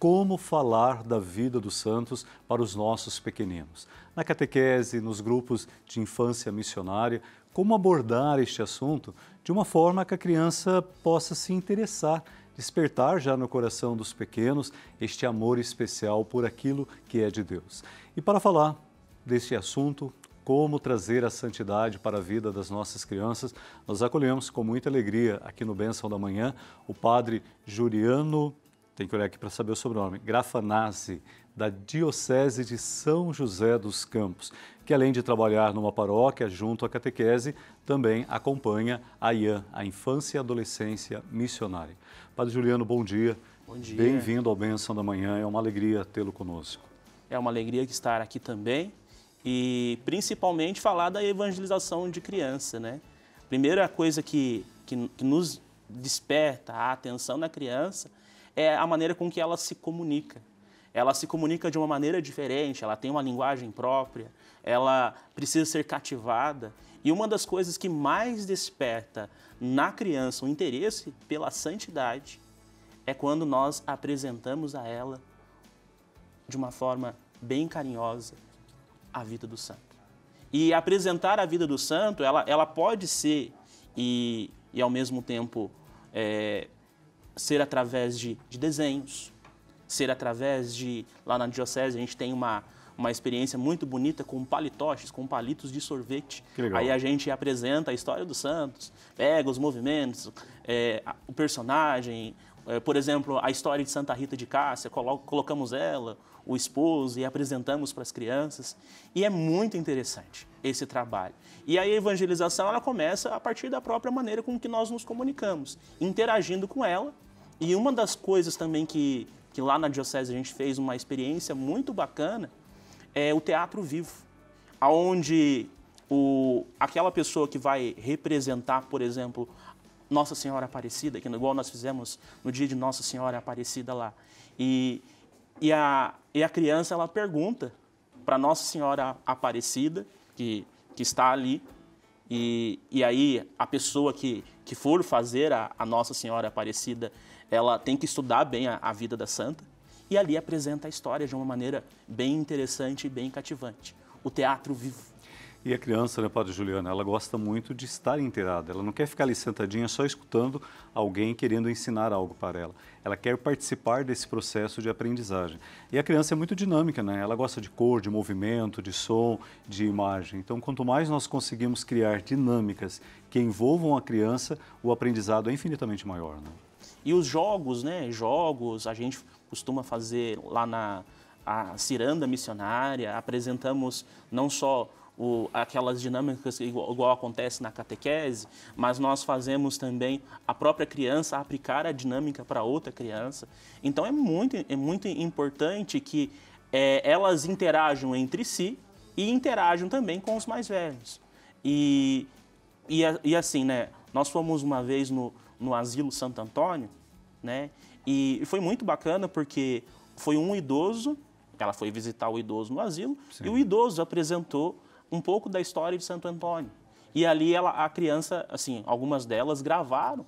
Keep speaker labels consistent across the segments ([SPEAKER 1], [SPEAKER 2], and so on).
[SPEAKER 1] como falar da vida dos santos para os nossos pequeninos. Na catequese, nos grupos de infância missionária, como abordar este assunto de uma forma que a criança possa se interessar, despertar já no coração dos pequenos este amor especial por aquilo que é de Deus. E para falar deste assunto, como trazer a santidade para a vida das nossas crianças, nós acolhemos com muita alegria aqui no Bênção da Manhã o padre Juliano, tem que olhar aqui para saber o sobrenome, Grafanazzi, da Diocese de São José dos Campos, que além de trabalhar numa paróquia junto à catequese, também acompanha a IAM, a Infância e Adolescência Missionária. Padre Juliano, bom dia.
[SPEAKER 2] Bom dia.
[SPEAKER 1] Bem-vindo ao Bênção da Manhã, é uma alegria tê-lo conosco.
[SPEAKER 2] É uma alegria estar aqui também e principalmente falar da evangelização de criança, né? Primeira coisa que nos desperta a atenção na criança é a maneira com que ela se comunica. Ela se comunica de uma maneira diferente, ela tem uma linguagem própria, ela precisa ser cativada. E uma das coisas que mais desperta na criança o interesse pela santidade é quando nós apresentamos a ela, de uma forma bem carinhosa, a vida do santo. E apresentar a vida do santo, ela pode ser, e ao mesmo tempo, ser através de desenhos, ser através de, lá na Diocese, a gente tem uma experiência muito bonita com palitoches, com palitos de sorvete.
[SPEAKER 1] Que legal.
[SPEAKER 2] Aí a gente apresenta a história dos santos, pega os movimentos, o personagem, por exemplo, a história de Santa Rita de Cássia, colocamos ela, o esposo, e apresentamos para as crianças. E é muito interessante esse trabalho. E a evangelização, ela começa a partir da própria maneira com que nós nos comunicamos, interagindo com ela. E uma das coisas também que lá na Diocese a gente fez uma experiência muito bacana é o teatro vivo, onde aquela pessoa que vai representar, por exemplo, Nossa Senhora Aparecida, que igual nós fizemos no dia de Nossa Senhora Aparecida lá, e a criança ela pergunta para Nossa Senhora Aparecida, que está ali, e aí a pessoa que for fazer a Nossa Senhora Aparecida, ela tem que estudar bem a vida da santa, e ali apresenta a história de uma maneira bem interessante e bem cativante. O teatro vivo.
[SPEAKER 1] E a criança, né, Padre Juliano, ela gosta muito de estar inteirada. Ela não quer ficar ali sentadinha só escutando alguém querendo ensinar algo para ela. Ela quer participar desse processo de aprendizagem. E a criança é muito dinâmica, né? Ela gosta de cor, de movimento, de som, de imagem. Então, quanto mais nós conseguimos criar dinâmicas que envolvam a criança, o aprendizado é infinitamente maior, né?
[SPEAKER 2] E os jogos, né? Jogos, a gente costuma fazer lá na ciranda missionária, apresentamos não só aquelas dinâmicas igual acontece na catequese, mas nós fazemos também a própria criança aplicar a dinâmica para outra criança. Então é muito importante que elas interajam entre si e interajam também com os mais velhos. E assim, né, nós fomos uma vez no Asilo Santo Antônio, né, e foi muito bacana porque foi um idoso, ela foi visitar o idoso no asilo, sim, e o idoso apresentou um pouco da história de Santo Antônio. E ali a criança, assim, algumas delas gravaram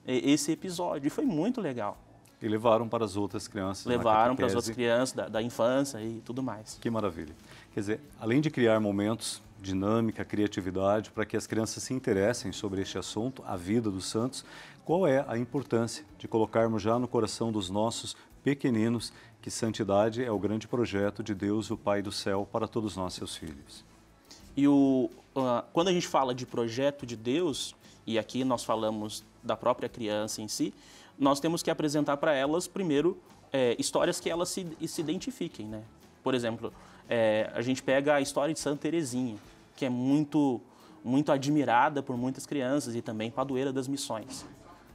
[SPEAKER 2] esse episódio e foi muito legal.
[SPEAKER 1] E levaram para as outras crianças.
[SPEAKER 2] Levaram para as outras crianças da infância e tudo mais.
[SPEAKER 1] Que maravilha. Quer dizer, além de criar momentos, dinâmica, criatividade, para que as crianças se interessem sobre este assunto, a vida dos santos, qual é a importância de colocarmos já no coração dos nossos pequeninos que santidade é o grande projeto de Deus, o Pai do céu, para todos nós, seus filhos?
[SPEAKER 2] E quando a gente fala de projeto de Deus, e aqui nós falamos da própria criança em si, nós temos que apresentar para elas, primeiro, histórias que elas se identifiquem, né? Por exemplo, a gente pega a história de Santa Teresinha, que é muito admirada por muitas crianças e também padroeira das missões.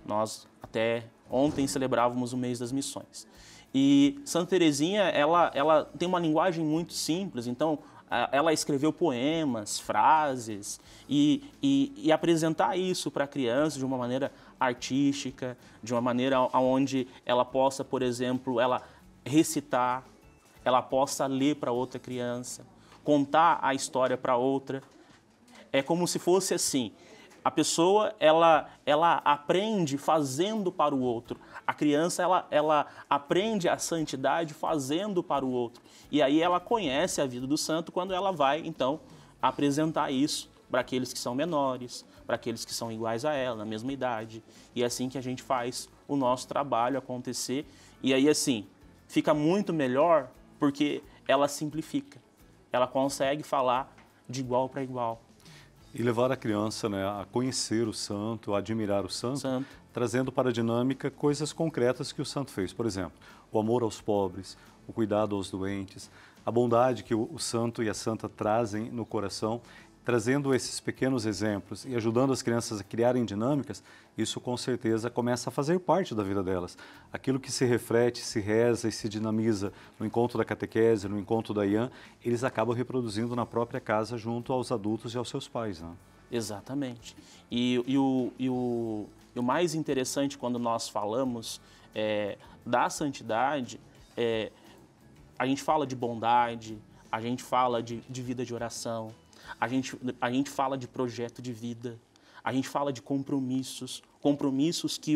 [SPEAKER 2] Nós até ontem celebrávamos o mês das missões. E Santa Teresinha, ela tem uma linguagem muito simples, então ela escreveu poemas, frases, e apresentar isso para a criança de uma maneira artística, de uma maneira onde ela possa, por exemplo, ela recitar, ela possa ler para outra criança, contar a história para outra. É como se fosse assim, A pessoa, ela aprende fazendo para o outro. A criança, ela aprende a santidade fazendo para o outro. E aí ela conhece a vida do santo quando ela vai, então, apresentar isso para aqueles que são menores, para aqueles que são iguais a ela, na mesma idade. E é assim que a gente faz o nosso trabalho acontecer. E aí, assim, fica muito melhor porque ela simplifica. Ela consegue falar de igual para igual.
[SPEAKER 1] E levar a criança, né, a conhecer o santo, a admirar o santo, trazendo para a dinâmica coisas concretas que o santo fez. Por exemplo, o amor aos pobres, o cuidado aos doentes, a bondade que o santo e a santa trazem no coração, trazendo esses pequenos exemplos e ajudando as crianças a criarem dinâmicas, isso com certeza começa a fazer parte da vida delas. Aquilo que se reflete, se reza e se dinamiza no encontro da catequese, no encontro da IAN, eles acabam reproduzindo na própria casa junto aos adultos e aos seus pais, né?
[SPEAKER 2] Exatamente. E o mais interessante quando nós falamos da santidade, a gente fala de bondade, a gente fala de vida de oração, a gente fala de projeto de vida, a gente fala de compromissos que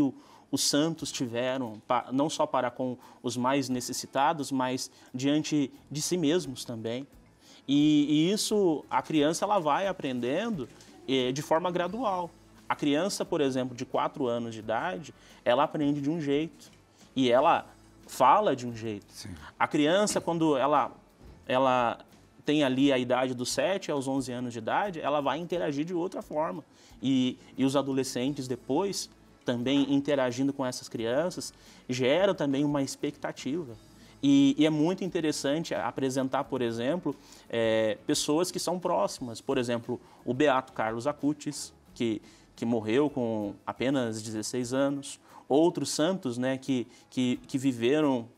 [SPEAKER 2] os santos tiveram, não só para com os mais necessitados, mas diante de si mesmos também. E isso, a criança ela vai aprendendo de forma gradual. A criança, por exemplo, de 4 anos de idade, ela aprende de um jeito e ela fala de um jeito.
[SPEAKER 1] Sim.
[SPEAKER 2] A criança, quando ela tem ali a idade dos 7 aos 11 anos de idade, ela vai interagir de outra forma. E os adolescentes depois, também interagindo com essas crianças, geram também uma expectativa. E é muito interessante apresentar, por exemplo, pessoas que são próximas. Por exemplo, o Beato Carlos Acutis, que morreu com apenas 16 anos. Outros santos, né, que viveram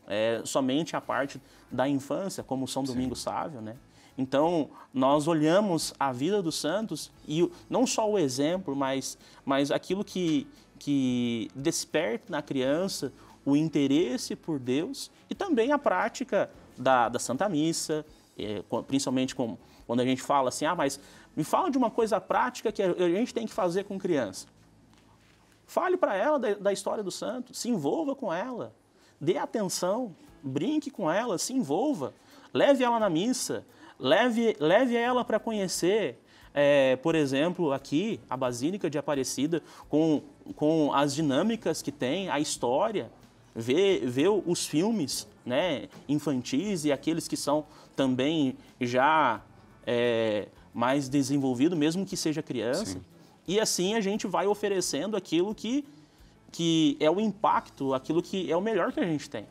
[SPEAKER 2] somente a parte da infância, como São Domingos Sávio, né? Então, nós olhamos a vida dos santos e não só o exemplo, mas aquilo que desperta na criança o interesse por Deus e também a prática da Santa Missa, principalmente quando a gente fala assim, mas me fala de uma coisa prática que a gente tem que fazer com criança. Fale para ela da história do santo, se envolva com ela, dê atenção, brinque com ela, se envolva, leve ela na missa, leve ela para conhecer, por exemplo, aqui, a Basílica de Aparecida, com as dinâmicas que tem, a história, ver os filmes, né, infantis e aqueles que são também já mais desenvolvidos, mesmo que seja criança.
[SPEAKER 1] Sim.
[SPEAKER 2] E assim a gente vai oferecendo aquilo que é o impacto, aquilo que é o melhor que a gente tem.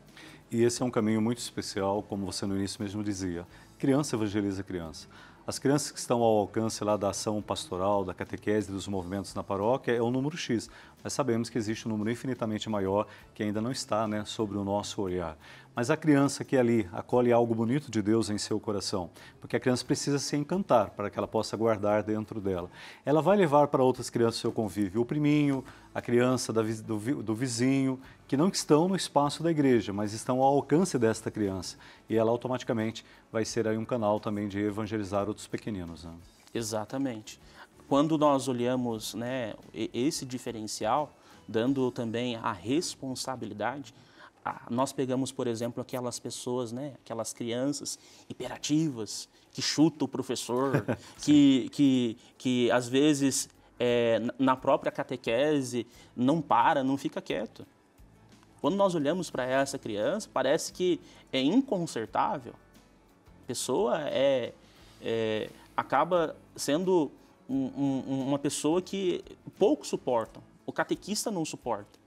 [SPEAKER 1] E esse é um caminho muito especial, como você no início mesmo dizia. Criança evangeliza criança. As crianças que estão ao alcance lá da ação pastoral, da catequese, dos movimentos na paróquia, é um número X. Mas sabemos que existe um número infinitamente maior que ainda não está, né, sobre o nosso olhar. Mas a criança que ali acolhe algo bonito de Deus em seu coração, porque a criança precisa se encantar para que ela possa guardar dentro dela. Ela vai levar para outras crianças o seu convívio, o priminho, a criança do vizinho, que não estão no espaço da igreja, mas estão ao alcance desta criança. E ela automaticamente vai ser aí um canal também de evangelizar outros pequeninos, né?
[SPEAKER 2] Exatamente. Quando nós olhamos, né, esse diferencial, dando também a responsabilidade, nós pegamos, por exemplo, aquelas pessoas, né, aquelas crianças hiperativas, que chutam o professor, que às vezes na própria catequese não fica quieto. Quando nós olhamos para essa criança, parece que é inconsertável. A pessoa acaba sendo uma pessoa que pouco suportam. O catequista não suporta.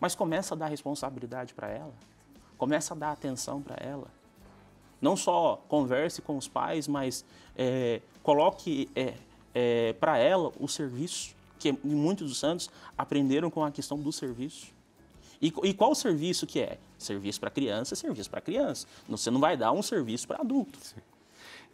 [SPEAKER 2] Mas começa a dar responsabilidade para ela, começa a dar atenção para ela. Não só converse com os pais, mas coloque para ela o serviço, que muitos dos santos aprenderam com a questão do serviço. E qual o serviço que é? Serviço para criança, serviço para criança. Você não vai dar um serviço para adulto.
[SPEAKER 1] Sim.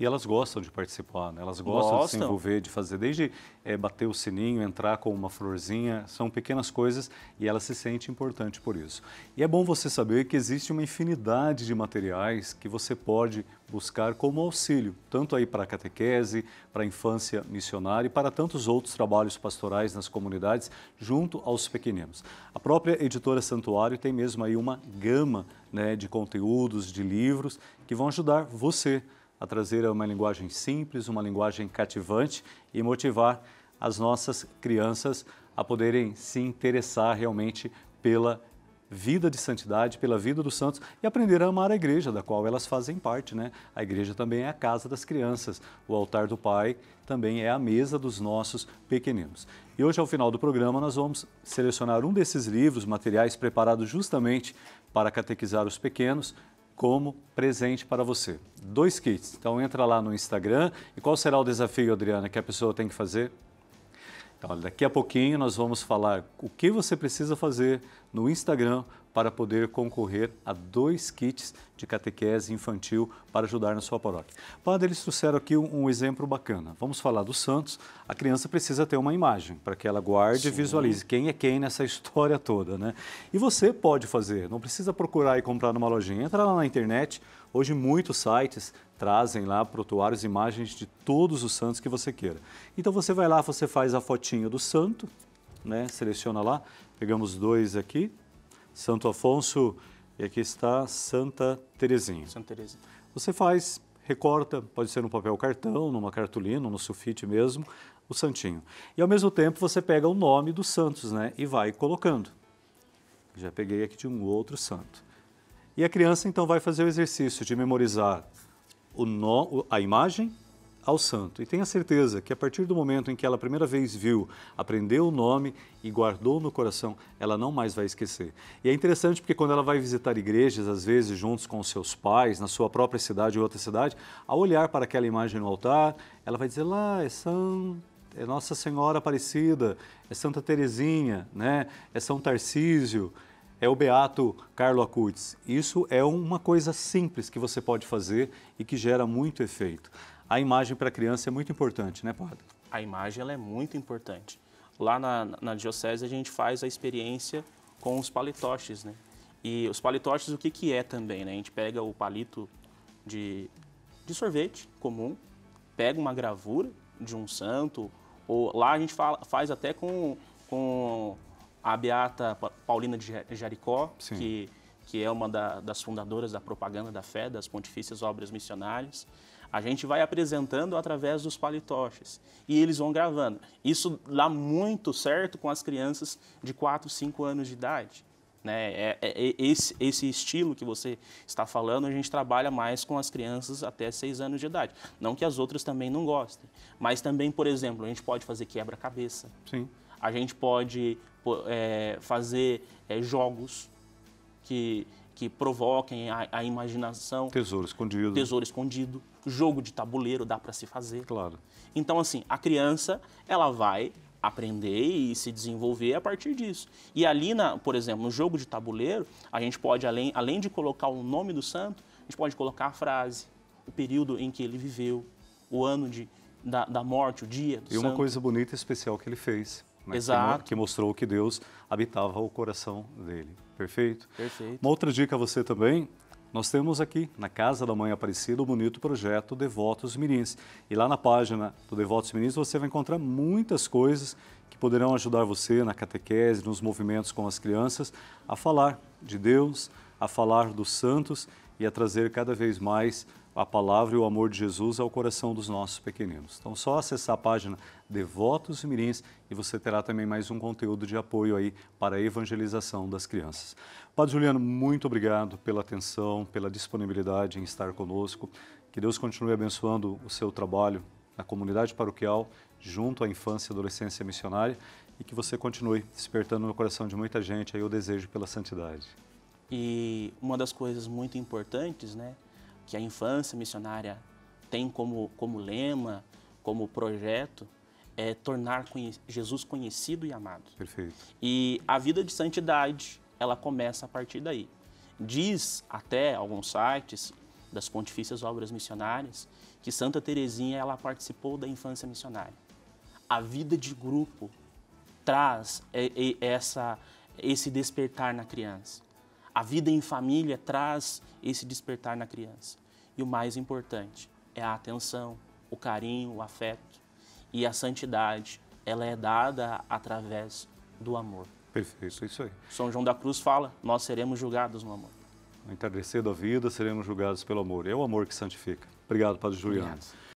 [SPEAKER 1] E elas gostam de participar, né? Elas gostam de se envolver, de fazer, desde bater o sininho, entrar com uma florzinha, são pequenas coisas e ela se sente importante por isso. E é bom você saber que existe uma infinidade de materiais que você pode buscar como auxílio, tanto aí para a catequese, para a infância missionária e para tantos outros trabalhos pastorais nas comunidades, junto aos pequeninos. A própria editora Santuário tem mesmo aí uma gama, né, de conteúdos, de livros, que vão ajudar você a trazer uma linguagem simples, uma linguagem cativante e motivar as nossas crianças a poderem se interessar realmente pela vida de santidade, pela vida dos santos e aprender a amar a igreja, da qual elas fazem parte, né? A igreja também é a casa das crianças, o altar do Pai também é a mesa dos nossos pequeninos. E hoje, ao final do programa, nós vamos selecionar um desses livros, materiais preparados justamente para catequizar os pequenos, como presente para você. 2 kits. Então entra lá no Instagram. E qual será o desafio, Adriana, que a pessoa tem que fazer? Então, daqui a pouquinho nós vamos falar o que você precisa fazer no Instagram para poder concorrer a 2 kits de catequese infantil para ajudar na sua paróquia. Padre, eles trouxeram aqui um exemplo bacana. Vamos falar dos santos. A criança precisa ter uma imagem para que ela guarde e visualize quem é quem nessa história toda, né? E você pode fazer, não precisa procurar e comprar numa lojinha. Entra lá na internet, hoje muitos sites trazem lá protuários, imagens de todos os santos que você queira. Então você vai lá, você faz a fotinho do santo, né? Seleciona lá, pegamos 2 aqui, Santo Afonso, e aqui está Santa Teresinha.
[SPEAKER 2] Santa Teresinha.
[SPEAKER 1] Você faz, recorta, pode ser no papel cartão, numa cartolina, no sulfite mesmo, o santinho. E ao mesmo tempo você pega o nome dos santos, né? E vai colocando. Já peguei aqui de um outro santo. E a criança então vai fazer o exercício de memorizar a imagem ao santo. E tenha certeza que a partir do momento em que ela a primeira vez viu, aprendeu o nome e guardou no coração, ela não mais vai esquecer. E é interessante porque quando ela vai visitar igrejas, às vezes juntos com os seus pais, na sua própria cidade ou outra cidade, ao olhar para aquela imagem no altar, ela vai dizer lá, é Nossa Senhora Aparecida, é Santa Teresinha, né? É São Tarcísio, é o Beato Carlo Acutis. Isso é uma coisa simples que você pode fazer e que gera muito efeito. A imagem para a criança é muito importante, né, Padre?
[SPEAKER 2] A imagem ela é muito importante. Lá na diocese a gente faz a experiência com os palitoches, né? E os palitoches o que é também, né? A gente pega o palito de sorvete comum, pega uma gravura de um santo, ou lá a gente faz até com a Beata Paulina de Jericó, que é uma das fundadoras da propaganda da fé, das Pontifícias Obras Missionárias. A gente vai apresentando através dos palitoches e eles vão gravando. Isso dá muito certo com as crianças de 4, 5 anos de idade, né? Esse estilo que você está falando, a gente trabalha mais com as crianças até 6 anos de idade. Não que as outras também não gostem, mas também, por exemplo, a gente pode fazer quebra-cabeça.
[SPEAKER 1] Sim.
[SPEAKER 2] A gente pode fazer jogos que provoquem a imaginação.
[SPEAKER 1] Tesouro escondido.
[SPEAKER 2] Tesouro escondido. Jogo de tabuleiro dá para se fazer.
[SPEAKER 1] Claro.
[SPEAKER 2] Então, assim, a criança, ela vai aprender e se desenvolver a partir disso. E ali, por exemplo, no jogo de tabuleiro, a gente pode, além de colocar o nome do santo, a gente pode colocar a frase, o período em que ele viveu, o ano da morte, o dia do santo.
[SPEAKER 1] E uma coisa bonita e especial que ele fez. Né?
[SPEAKER 2] Exato.
[SPEAKER 1] Que mostrou que Deus habitava o coração dele. Perfeito?
[SPEAKER 2] Perfeito.
[SPEAKER 1] Uma outra dica a você também, nós temos aqui na Casa da Mãe Aparecida o bonito projeto Devotos Mirins. E lá na página do Devotos Mirins você vai encontrar muitas coisas que poderão ajudar você na catequese, nos movimentos com as crianças, a falar de Deus, a falar dos santos e a trazer cada vez mais a palavra e o amor de Jesus ao coração dos nossos pequeninos. Então, só acessar a página Devotos Mirins e você terá também mais um conteúdo de apoio aí para a evangelização das crianças. Padre Juliano, muito obrigado pela atenção, pela disponibilidade em estar conosco. Que Deus continue abençoando o seu trabalho na comunidade paroquial, junto à infância e adolescência missionária, e que você continue despertando no coração de muita gente aí o desejo pela santidade.
[SPEAKER 2] E uma das coisas muito importantes, né, que a infância missionária tem como lema, como projeto, é tornar Jesus conhecido e amado.
[SPEAKER 1] Perfeito.
[SPEAKER 2] E a vida de santidade, ela começa a partir daí. Diz até alguns sites das Pontifícias Obras Missionárias, que Santa Teresinha ela participou da infância missionária. A vida de grupo traz esse despertar na criança. A vida em família traz esse despertar na criança. E o mais importante é a atenção, o carinho, o afeto. E a santidade, ela é dada através do amor.
[SPEAKER 1] Perfeito, é isso aí.
[SPEAKER 2] São João da Cruz fala, nós seremos julgados no amor.
[SPEAKER 1] No entardecer da vida, seremos julgados pelo amor. É o amor que santifica. Obrigado, Padre Juliano.
[SPEAKER 2] Obrigado.